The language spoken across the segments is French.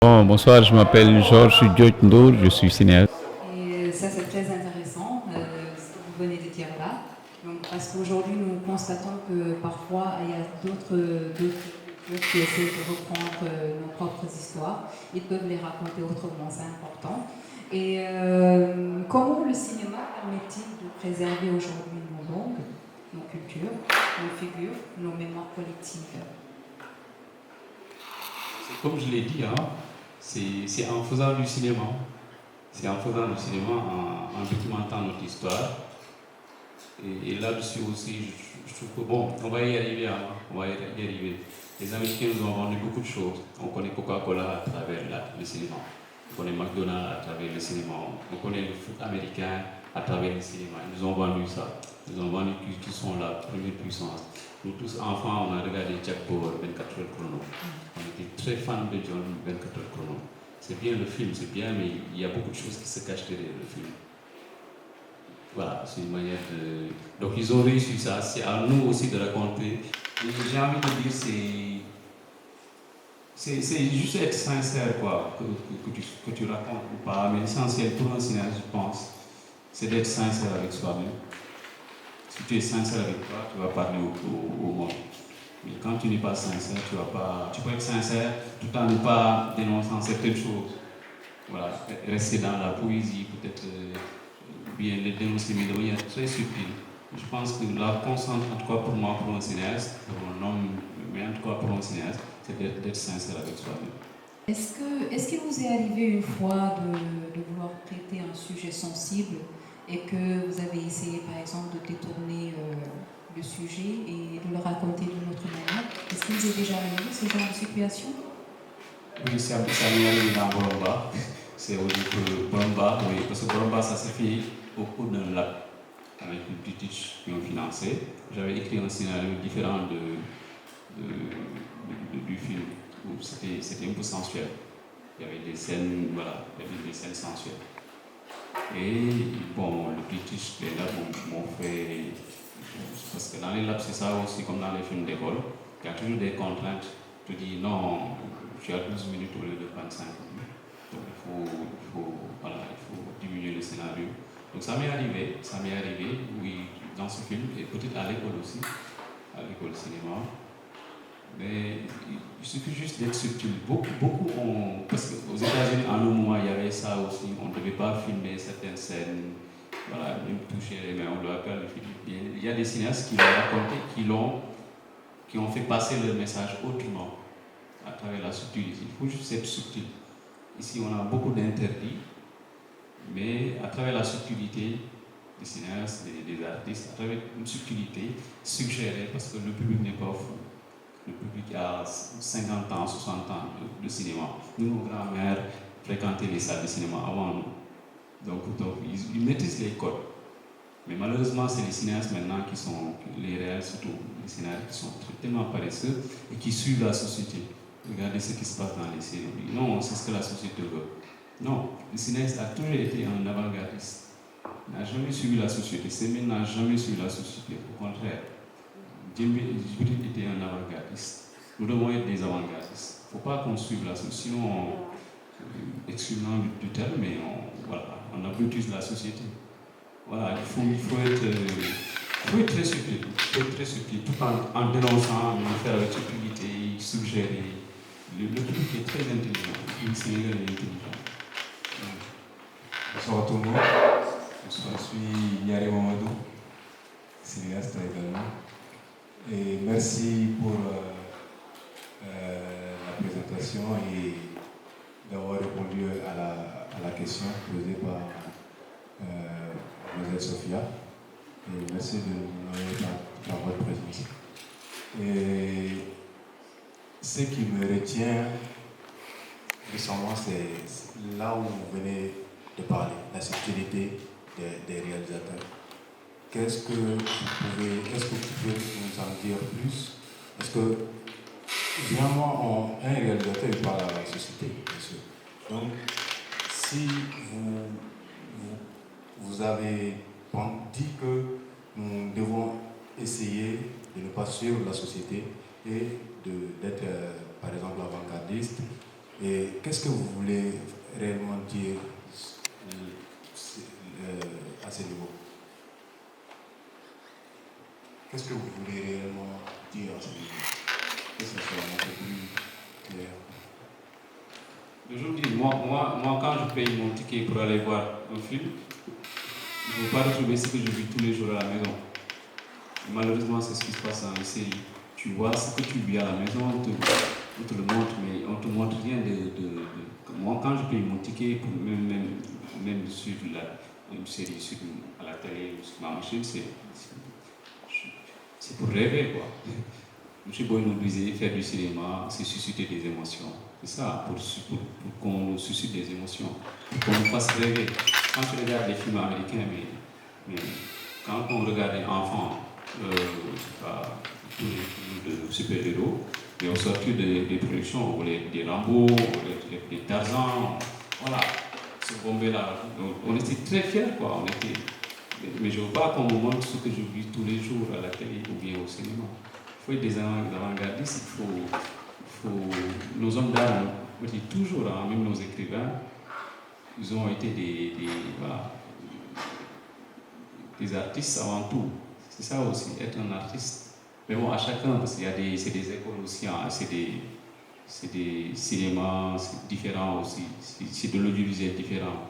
Bon, bonsoir, je m'appelle Georges Ndour, je suis cinéaste. Et ça, c'est très intéressant, ce que vous venez de dire là. Donc, parce qu'aujourd'hui, nous constatons que parfois, il y a d'autres cultures qui essaient de reprendre nos propres histoires. Ils peuvent les raconter autrement, c'est important. Et comment le cinéma permet-il de préserver aujourd'hui nos langues, nos cultures, nos figures, nos mémoires collectives? Comme je l'ai dit, hein, c'est en faisant du cinéma. C'est en faisant du cinéma, en documentant notre histoire. Et là-dessus aussi, je trouve que bon, on va y arriver, hein, on va y arriver. Les Américains nous ont vendu beaucoup de choses. On connaît Coca-Cola à travers le cinéma. On connaît McDonald's à travers le cinéma. On connaît le foot américain à travers le cinéma. Ils nous ont vendu ça. Ils nous ont vendu qu'ils sont la première puissance. Nous tous enfants, on a regardé Jack Bauer, 24 heures chrono. On était très fans de John 24 heures chrono. C'est bien le film, c'est bien, mais il y a beaucoup de choses qui se cachent derrière le film. Voilà, c'est une manière de... Donc ils ont réussi ça, c'est à nous aussi de raconter. J'ai envie de dire, c'est juste être sincère, quoi, que tu racontes ou pas. Mais l'essentiel pour un cinéaste, je pense, c'est d'être sincère avec soi-même. Si tu es sincère avec toi, tu vas parler au monde. Mais quand tu n'es pas sincère, tu peux être sincère tout en ne pas dénonçant certaines choses. Voilà, rester dans la poésie, peut-être bien les dénoncer, mais de manière très subtile. Je pense que la constante, en tout cas pour moi, pour un cinéaste, pour un homme, mais en tout cas pour un cinéaste, c'est d'être sincère avec soi-même. Est-ce qu'il vous est arrivé une fois de vouloir traiter un sujet sensible et que vous avez essayé par exemple de détourner le sujet et de le raconter d'une autre manière? Est-ce qu'il vous est déjà arrivé ce genre de situation? Oui, ça m'est arrivé dans Boromba. C'est au début Boromba, oui, parce que Boromba, ça s'est fait au cours d'un lac avec les British qui ont financé. J'avais écrit un scénario différent du film, où c'était un peu sensuel. Il y avait des scènes, voilà, il y avait des scènes sensuelles. Et bon, le British, les labs m'ont fait. Parce que dans les labs, c'est ça aussi, comme dans les films d'école, il y a toujours des contraintes. Tu dis non, tu as 12 minutes au lieu de 25 minutes. Donc voilà, il faut diminuer le scénario. Donc ça m'est arrivé, oui, dans ce film, et peut-être à l'école aussi, à l'école cinéma. Mais il suffit juste d'être subtil. Beaucoup ont. Parce qu'aux États-Unis, en un moment, il y avait ça aussi. On ne devait pas filmer certaines scènes. Voilà, même toucher les mains, on doit faire le film. Il y a des cinéastes qui l'ont raconté, qui ont fait passer leur message autrement, à travers la subtilité. Il faut juste être subtil. Ici, on a beaucoup d'interdits, mais à travers la subtilité des cinéastes, des artistes, à travers une subtilité suggérée, parce que le public n'est pas fou. Le public a 50 ans, 60 ans de cinéma. Nous, nos grands-mères fréquentaient les salles de cinéma avant nous. Donc ils maîtrisent les codes. Mais malheureusement, c'est les cinéastes maintenant qui sont, les réels surtout, les cinéastes qui sont tellement paresseux et qui suivent la société. Regardez ce qui se passe dans les séries. Non, c'est ce que la société veut. Non, le cinéaste a toujours été un avant-gardiste. Il n'a jamais suivi la société. Sémé n'a jamais suivi la société. Au contraire, Djibril était un avant-gardiste. Nous devons être des avant-gardistes. Il ne faut pas qu'on suive la société, sinon, excusez-moi du terme, mais on abrutise la société. Voilà, il faut être très subtil. Il faut être très subtil, tout en dénonçant, mais le faire avec subtilité, suggérer. Le public est très intelligent. Le Sénégal est intelligent. Bonsoir à tout le monde. Je suis Yari Mamadou, cinéaste également. Et merci pour la présentation et d'avoir répondu à la question posée par Mlle Sophia. Et merci de nous avoir par votre présence. Et ce qui me retient récemment, c'est là où vous venez de parler, la subtilité des réalisateurs. Est-ce que vous pouvez nous en dire plus? Parce que vraiment, un réalisateur il parle à la société, bien sûr. Donc, si vous avez dit que nous devons essayer de ne pas suivre la société et d'être, par exemple, avant-gardiste, Et qu'est-ce que vous voulez réellement dire à ce niveau? Qu'est-ce que vous voulez réellement dire à ce niveau? Que ce soit un peu plus clair. Aujourd'hui, moi, quand je paye mon ticket pour aller voir un film, je ne veux pas retrouver ce que je vis tous les jours à la maison. Malheureusement, c'est ce qui se passe dans les séries. Tu vois ce que tu vis à la maison, on te le montre, mais on ne te montre rien Moi, quand je paye mon ticket, pour même sur une série à la télé ou sur ma machine, c'est pour rêver, quoi. M. Boy nous disait, faire du cinéma, c'est susciter des émotions. C'est ça, pour qu'on nous suscite des émotions, pour qu'on nous fasse rêver. Quand tu regardes les films américains, mais quand on regarde les enfants, tous les films de super-héros, et au sortir des productions, des Rambo, des Tarzan, voilà, ce bombé-là, on était très fiers, quoi. Mais je ne veux pas qu'on me montre ce que je vis tous les jours à la télé ou bien au cinéma. Il faut être des avant-gardistes, nos hommes d'art, on dit toujours, hein, même nos écrivains, ils ont été des artistes avant tout. C'est ça aussi, être un artiste. Mais bon, à chacun, parce qu'il y a c'est des écoles aussi, hein, c'est des cinémas différents aussi, c'est de l'audiovisuel différent.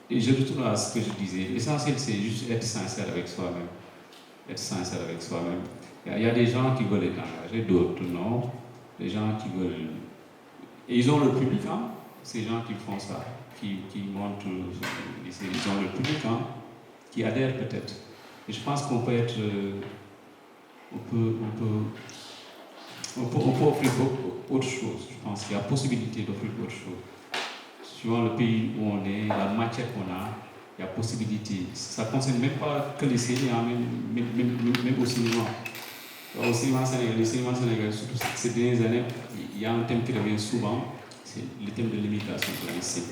Et je retourne à ce que je disais, l'essentiel c'est juste être sincère avec soi-même. Être sincère avec soi-même. Il y a des gens qui veulent être engagés, d'autres non. Des gens qui veulent... Et ils ont le public, hein, ces gens qui font ça, qui montrent... Ils ont le public, hein, qui adhèrent peut-être. Et je pense qu'on peut être... On peut offrir autre chose. Je pense qu'il y a possibilité d'offrir autre chose. Suivant le pays où on est, la matière qu'on a, il y a possibilité. Ça ne concerne même pas que les séries, hein, même au cinéma. Au cinéma sénégalais, surtout ces dernières années, il y a un thème qui revient souvent, c'est le thème de l'immigration clandestine.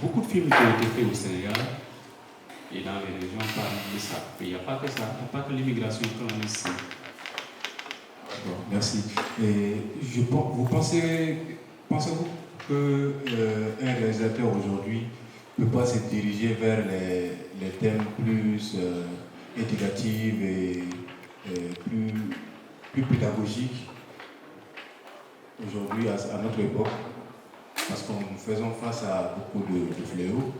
Beaucoup de films qui ont été faits au Sénégal et dans les régions parlent de ça. Mais il n'y a pas que ça, il n'y a pas que l'immigration clandestine. Bon, merci. Et vous pensez-vous qu'un réalisateur aujourd'hui ne peut pas se diriger vers les thèmes plus éducatifs et plus pédagogiques aujourd'hui à notre époque? Parce que nous faisons face à beaucoup de fléaux.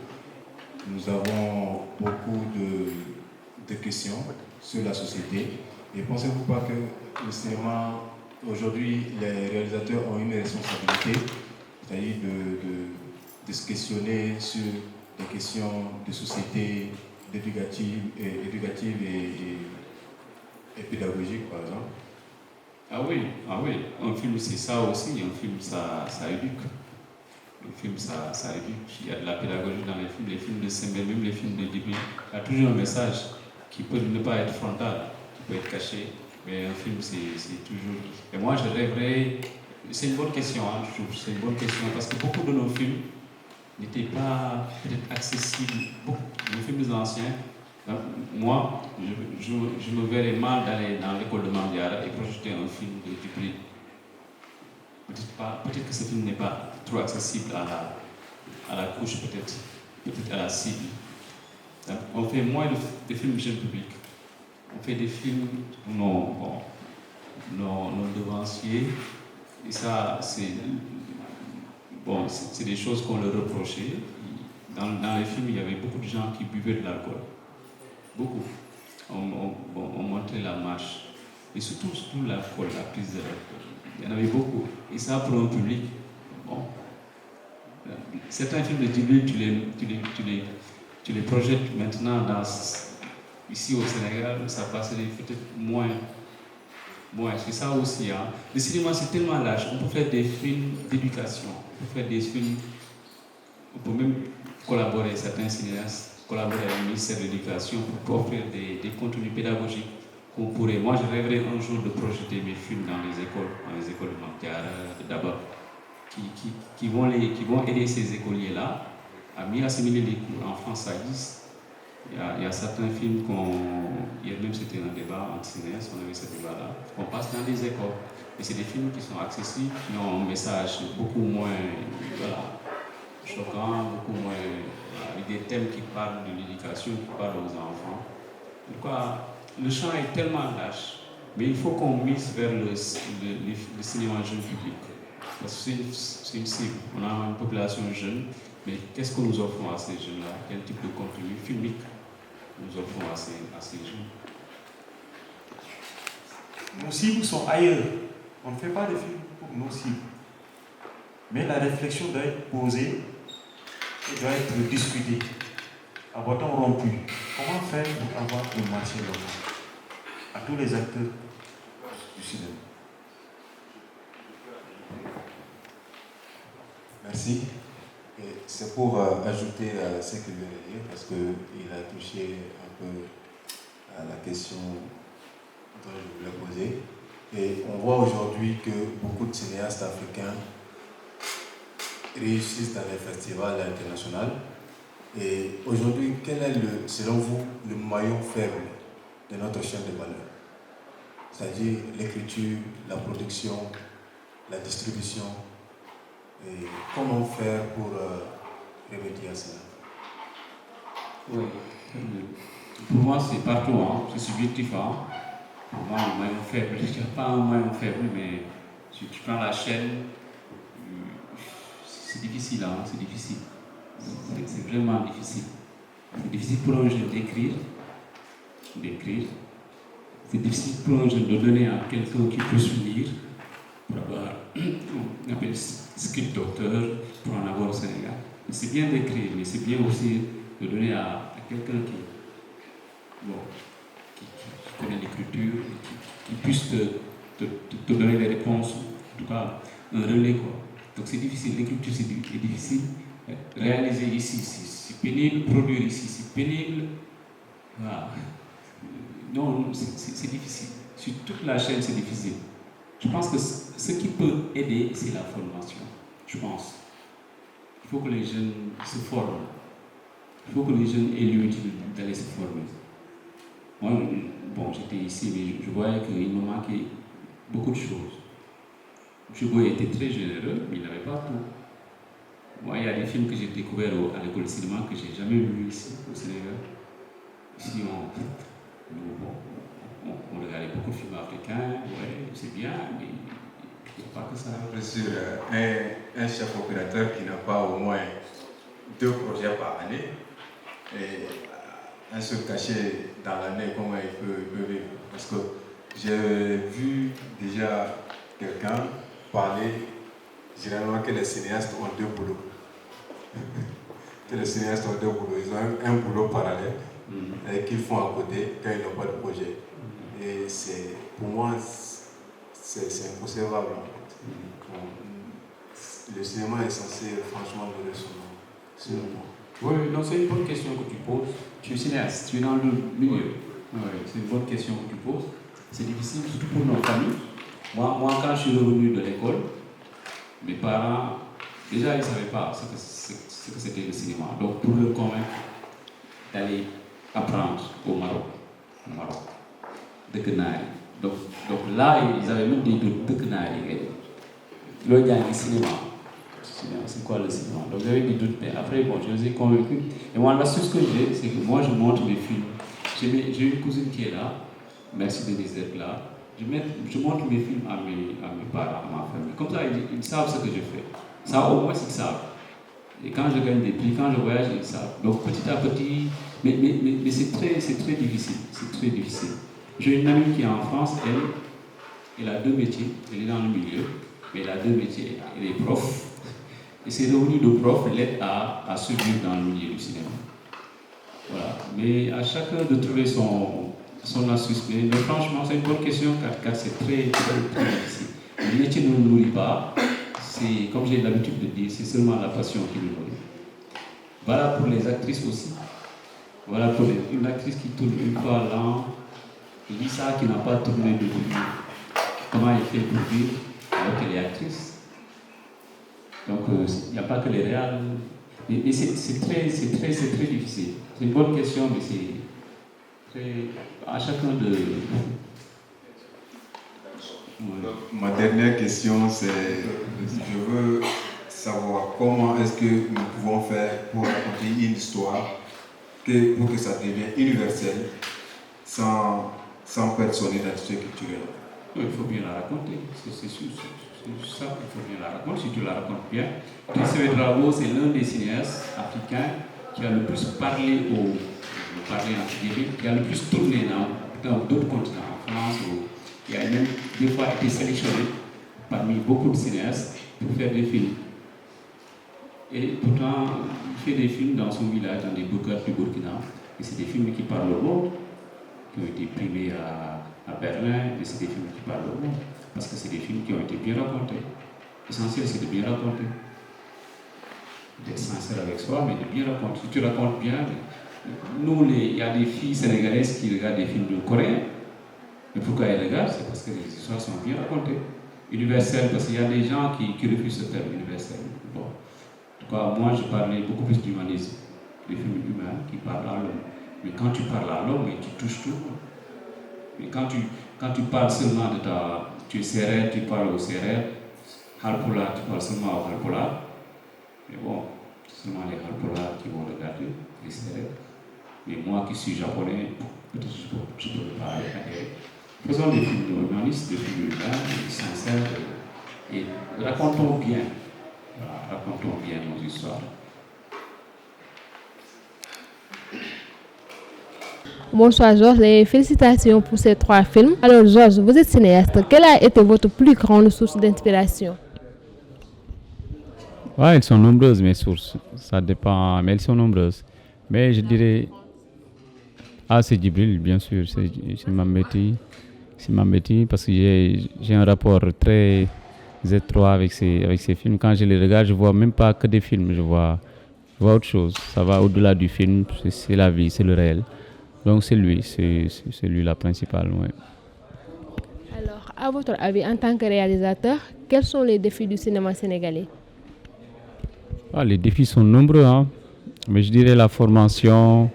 Nous avons beaucoup de questions sur la société. Et pensez-vous pas que le cinéma, aujourd'hui, les réalisateurs ont une responsabilité, c'est-à-dire de se questionner sur des questions de société, éducatives et pédagogiques, par exemple? Ah oui, un film c'est ça aussi, un film ça éduque. Un film ça éduque. Il y a de la pédagogie dans les films de Sembène, même les films de début. Il y a toujours un message qui peut ne pas être frontal, qui peut être caché, mais un film c'est toujours... Et moi je rêverais... C'est une bonne question, hein, je trouve, c'est une bonne question, parce que beaucoup de nos films n'étaient pas peut-être accessibles, nos films anciens. Moi, je me verrais mal d'aller dans l'école de Mamdiara et projeter un film de Djibril. Peut-être que ce film n'est pas trop accessible à la couche, peut-être à la cible. On fait moins de films jeune public. On fait des films pour nos devanciers. Et ça, c'est des choses qu'on leur reprochait. Dans les films, il y avait beaucoup de gens qui buvaient de l'alcool. Beaucoup. On montrait la marche. Et surtout l'alcool, la prise de l'alcool. Il y en avait beaucoup. Et ça, pour un public, bon. Certains films de Djibril, tu les projettes maintenant ici au Sénégal, ça passerait peut-être moins. C'est ça aussi. Hein. Le cinéma, c'est tellement large. On peut faire des films d'éducation. On peut faire des films... On peut même collaborer avec certains cinéastes, collaborer avec le ministère de l'Éducation pour offrir des contenus pédagogiques qu'on pourrait... Moi, je rêverais un jour de projeter mes films dans les écoles de Mamdiara, de Daba, qui vont aider ces écoliers-là à mieux assimiler les cours en français, Il y a certains films hier même c'était un débat entre cinéastes, on avait ce débat-là, qu'on passe dans les écoles. Et c'est des films qui sont accessibles, qui ont un message beaucoup moins choquant, beaucoup moins, avec des thèmes qui parlent de l'éducation, qui parlent aux enfants. Le champ est tellement large, mais il faut qu'on mise vers le cinéma jeune public. Parce que c'est une cible. On a une population jeune, mais qu'est-ce que nous offrons à ces jeunes-là? Quel type de contenu filmique nous offrons à ces jeunes? Nos cibles sont ailleurs. On ne fait pas de films pour nos cibles. Mais la réflexion doit être posée et doit être discutée à bâton rompu. Comment faire pour avoir un marché local à tous les acteurs du cinéma? Merci. Et c'est pour ajouter à ce qu'il vient de dire, parce qu'il a touché un peu à la question dont je voulais poser. Et on voit aujourd'hui que beaucoup de cinéastes africains réussissent dans les festivals internationaux. Et aujourd'hui, quel est, selon vous, le maillon faible de notre chaîne de valeur? C'est-à-dire l'écriture, la production, la distribution. Et comment faire pour remédier à cela? Oui. Pour moi, c'est partout, hein. C'est subjectif. Hein. Pour moi, le maillon faible, il n'y a pas un maillon faible, mais si tu prends la chaîne, c'est difficile, hein. C'est difficile. C'est vraiment difficile. C'est difficile pour un jeune d'écrire. C'est difficile pour un jeune de donner à quelqu'un qui peut se lire, pour avoir, on appelle script docteur, pour en avoir au Sénégal. C'est bien d'écrire, mais c'est bien aussi de donner à quelqu'un qui connaît l'écriture, qui puisse te donner les réponses, en tout cas un relais, quoi. Donc c'est difficile, l'écriture c'est difficile. Réaliser ici, c'est pénible, produire ici, c'est pénible. Voilà. Non, c'est difficile. Sur toute la chaîne, c'est difficile. Je pense que ce qui peut aider, c'est la formation. Je pense. Il faut que les jeunes se forment. Il faut que les jeunes aient l'utilité d'aller se former. Moi, j'étais ici, mais je voyais qu'il me manquait beaucoup de choses. Chugo était très généreux, mais il n'avait pas tout. Moi, il y a des films que j'ai découverts à l'école de cinéma que je n'ai jamais vus ici, au Sénégal. Ici, on regardait beaucoup de films africains, ouais, c'est bien, mais il n'y a pas que ça. Sur un chef opérateur qui n'a pas au moins 2 projets par année, et un seul cachet dans l'année, comment il peut vivre? Parce que j'ai vu déjà quelqu'un parler généralement que les cinéastes ont 2 boulots. Que les cinéastes ont 2 boulots. Ils ont un boulot parallèle et qu'ils font à côté quand ils n'ont pas de projet. Et pour moi, c'est inconcevable en fait. Le cinéma est censé franchement donner son nom. Oui, non, c'est une bonne question que tu poses. Tu es cinéaste, tu es dans le milieu. Oui, c'est une bonne question que tu poses. C'est difficile, surtout pour nos familles. Moi, quand je suis revenu de l'école, mes parents, déjà, ils ne savaient pas ce que c'était le cinéma. Donc, pour leur convaincre d'aller apprendre au Maroc, de Kenari. Donc là, ils avaient même des doutes de Kenari. Le cinéma. C'est quoi le cinéma? Donc, j'avais des doutes, mais après, je les ai convaincus. Et moi, l'astuce que j'ai, c'est que moi, je montre mes films. J'ai une cousine qui est là. Merci de d'être là. Je montre mes films à mes parents, à ma famille. Comme ça, ils savent ce que je fais. Ça, au moins, ils savent. Et quand je gagne des prix, quand je voyage, ils savent. Donc, petit à petit, mais c'est très difficile. C'est très difficile. J'ai une amie qui est en France, elle a 2 métiers. Elle est dans le milieu, mais elle a 2 métiers. Elle est prof. Et ses revenus de prof l'aident à survivre dans le milieu du cinéma. Voilà. Mais à chacun de trouver son astuce. Mais franchement, c'est une bonne question car c'est très difficile. Le métier ne nous nourrit pas. C'est, comme j'ai l'habitude de dire, c'est seulement la passion qui nous nourrit. Voilà pour les actrices aussi. Voilà pour une actrice qui tourne une fois à l'an. Lisa qui n'a pas tourné de vie. Comment elle fait pour vivre alors qu'elle est actrice? Donc il n'y a pas que les réals. Mais c'est très difficile. C'est une bonne question, mais c'est à chacun de... Ma dernière question, c'est je veux savoir comment est-ce que nous pouvons faire pour raconter une histoire pour que ça devienne universel sans perdre son identité culturelle. Il faut bien la raconter, c'est sûr, c'est ça qu'il faut bien la raconter, si tu la racontes bien. Tristan Drago, c'est l'un des cinéastes africains qui a le plus parlé qui a le plus tourné dans d'autres continents, en France, il a même des fois été sélectionné parmi beaucoup de cinéastes pour faire des films. Et pourtant, il fait des films dans son village, dans des bourgades du Burkina, et c'est des films qui parlent au monde, qui ont été primés à Berlin, et c'est des films qui parlent au monde, parce que c'est des films qui ont été bien racontés. L'essentiel, c'est de bien raconter. D'être sincère avec soi, mais de bien raconter. Si tu racontes bien, nous, il y a des filles sénégalaises qui regardent des films coréens. Mais pourquoi elles regardent? C'est parce que les histoires sont bien racontées. Universel, parce qu'il y a des gens qui refusent ce terme universel. Bon. En tout cas, moi, je parlais beaucoup plus d'humanisme, des films humains qui parlent à l'homme. Mais quand tu parles à l'homme, tu touches tout. Mais quand tu parles seulement de tu es sérère, tu parles au sérère, Halpola, tu parles seulement au Halpola. Mais bon, c'est seulement les Halpola qui vont regarder, les sérères. Mais moi qui suis japonais, peut-être je peux pas aller. Faisons des films humanistes, des films humains, sincères, et racontons bien. Voilà, racontons bien nos histoires. Bonsoir Georges, et félicitations pour ces 3 films. Alors Georges, vous êtes cinéaste. Quelle a été votre plus grande source d'inspiration? Ouais, elles sont nombreuses mes sources. Ça dépend, mais elles sont nombreuses. Mais je dirais... c'est Djibril, bien sûr. C'est Mambéty. C'est Mambéty parce que j'ai un rapport très étroit avec ces films. Quand je les regarde, je ne vois même pas que des films. Je vois autre chose. Ça va au-delà du film. C'est la vie, c'est le réel. Donc c'est lui la principale. Ouais. Alors, à votre avis, en tant que réalisateur, quels sont les défis du cinéma sénégalais? Les défis sont nombreux, hein. Mais je dirais la formation,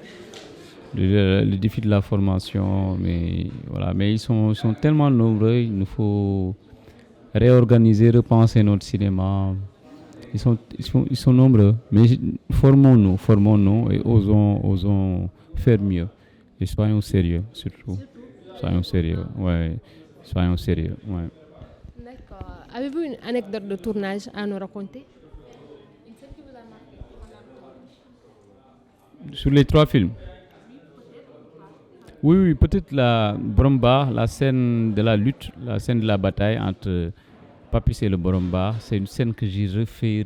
le défi de la formation, mais voilà, mais ils sont tellement nombreux, il nous faut réorganiser, repenser notre cinéma. Ils sont nombreux, mais formons-nous et osons faire mieux. Et soyons sérieux, surtout. Soyons sérieux, ouais. D'accord. Avez-vous une anecdote de tournage à nous raconter? Sur les 3 films? Oui, peut-être la Boromba, la scène de la lutte, la scène de la bataille entre Papis et le Boromba. C'est une scène que j'ai refait.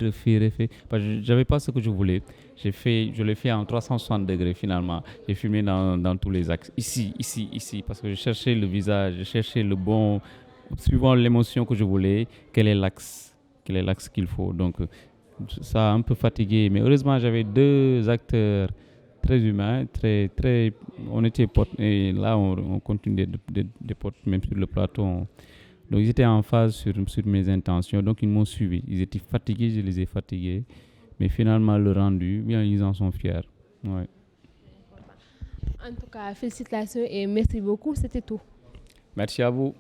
Parce que je n'avais pas ce que je voulais. Je l'ai fait en 360 degrés finalement. J'ai filmé dans tous les axes. Ici, parce que je cherchais le visage, je cherchais le bon, suivant l'émotion que je voulais, quel est l'axe qu'il faut. Donc ça a un peu fatigué. Mais heureusement, j'avais 2 acteurs très humains, très, on était potes. Et là, on continue des potes, même sur le plateau. Donc ils étaient en phase sur mes intentions. Donc ils m'ont suivi. Ils étaient fatigués, je les ai fatigués. Mais finalement, le rendu, bien, ils en sont fiers. Ouais. En tout cas, félicitations et merci beaucoup. C'était tout. Merci à vous.